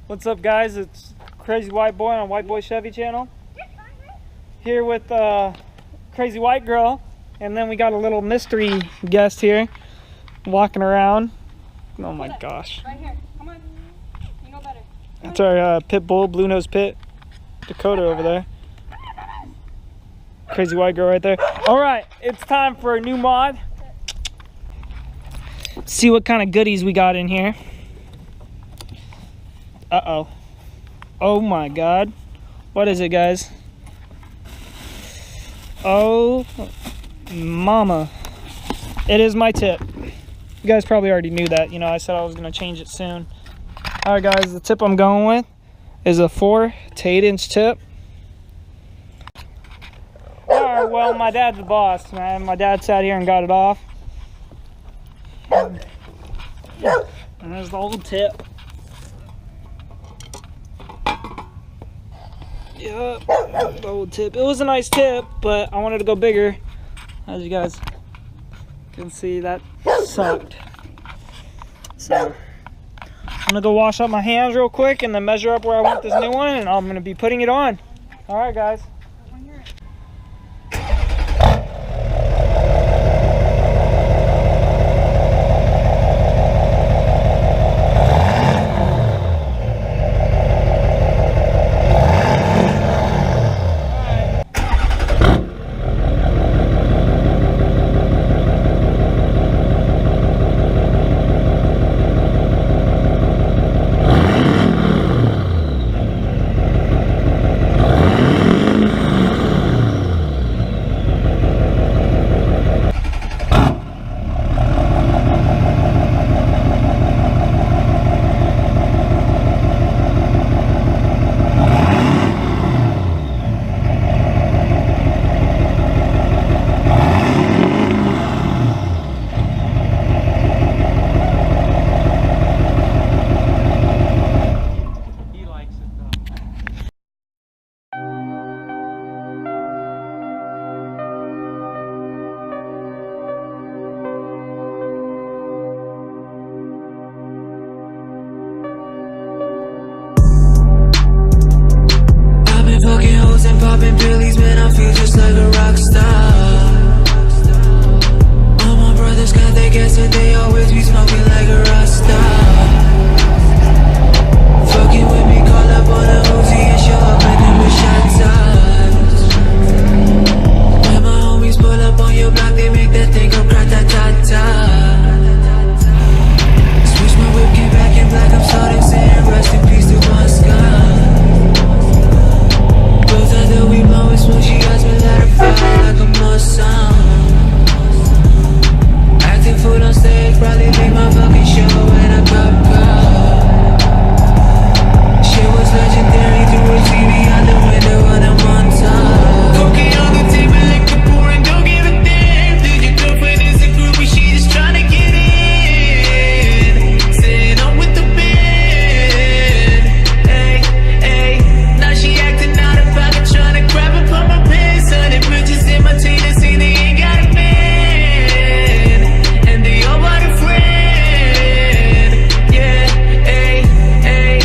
What's up, guys? It's Crazy White Boy on White Boy Chevy channel. Here with Crazy White Girl, and then we got a little mystery guest here walking around. Oh my gosh! Right here, come on. You know better. That's our pit bull, blue nose pit, Dakota over there. Crazy White Girl right there. All right, it's time for a new mod. See what kind of goodies we got in here. Uh-oh. Oh my God. What is it, guys? Oh, mama. It is my tip. You guys probably already knew that. You know, I said I was going to change it soon. All right, guys, the tip I'm going with is a 4 to 8 inch tip. All right, well, my dad's the boss, man. My dad sat here and got it off. And there's the old tip. Yep, the old tip. It was a nice tip, but I wanted to go bigger. As you guys can see, that sucked. So I'm gonna go wash up my hands real quick and then measure up where I want this new one, and I'm gonna be putting it on. All right, guys. Popping pillies, man, I feel just like a rock star. All my brothers got their gas and they always be smoking like a rock star. Fucking with me, call up on a Uzi and show up and then with shot tops. When my homies pull up on your block, they make that thing go crat-ta-ta-ta. Switch my whip, get back in black, I'm starting saying rest in peace to my sky. We blowin' smoke, she got me let her fly like a Mustang. Acting fool on stage, probably make my fucking show in a cup car. Shit was legendary, through a TV out the window on a montage. Cocaine on the table, liquor pouring, don't give a damn. Dude, your girlfriend is a groupie, she just tryna get in. Sitting on with the band. Hey, hey, now she acting out of pocket. Grab up on my pants, honey, bitches in my teeth, see they ain't got a man, and they all want a friend, yeah, hey, hey.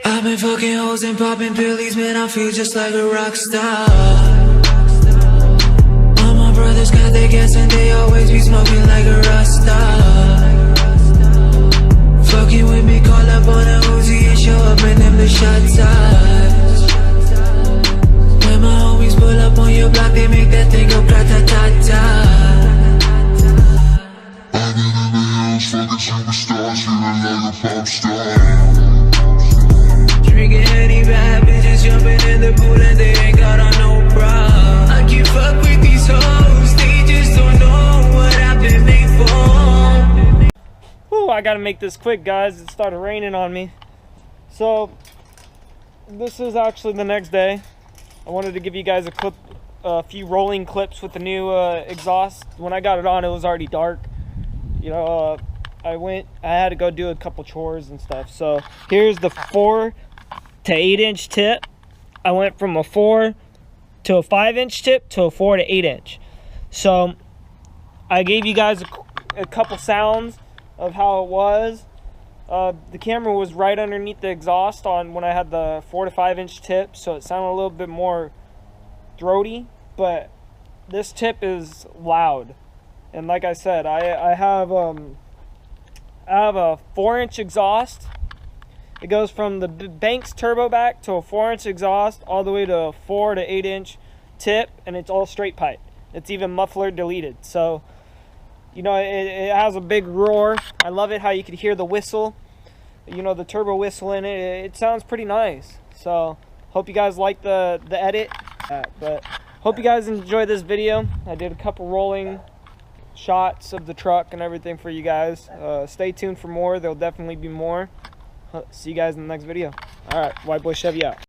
I've been fucking hoes and popping pillies, man, I feel just like a rock star. All my brothers got their gas and they always be smoking like a rock star. Fucking with me, call up on a Uzi and show up and them the shot tops. When my homies pull up on your block, they make that thing go crat-ta-ta-ta. I've been in the hills, fucking superstars, feeling like a pop star. Drinking any bad bitches, jumping in the pool and they ain't got on no bra. I can't fuck with these hoes, they just don't know what I've been made for. Whew, I gotta make this quick, guys. It started raining on me. So, this is actually the next day. I wanted to give you guys a few rolling clips with the new exhaust. When I got it on, it was already dark. You know, I had to go do a couple chores and stuff. So here's the 4 to 8 inch tip. I went from a 4 to a 5 inch tip to a 4 to 8 inch. So I gave you guys a couple sounds of how it was. The camera was right underneath the exhaust on when I had the 4 to 5 inch tip, so it sounded a little bit more throaty, but this tip is loud. And like I said, I have a 4-inch exhaust. It goes from the Banks turbo back to a 4-inch exhaust all the way to a 4 to 8 inch tip, and it's all straight pipe. It's even muffler deleted. So, you know, it has a big roar. I love it how you can hear the whistle, you know, the turbo whistle in it. It sounds pretty nice. So, hope you guys like the edit. But hope you guys enjoy this video. I did a couple rolling shots of the truck and everything for you guys. Stay tuned for more. There'll definitely be more. See you guys in the next video. All right, White Boy Chevy out.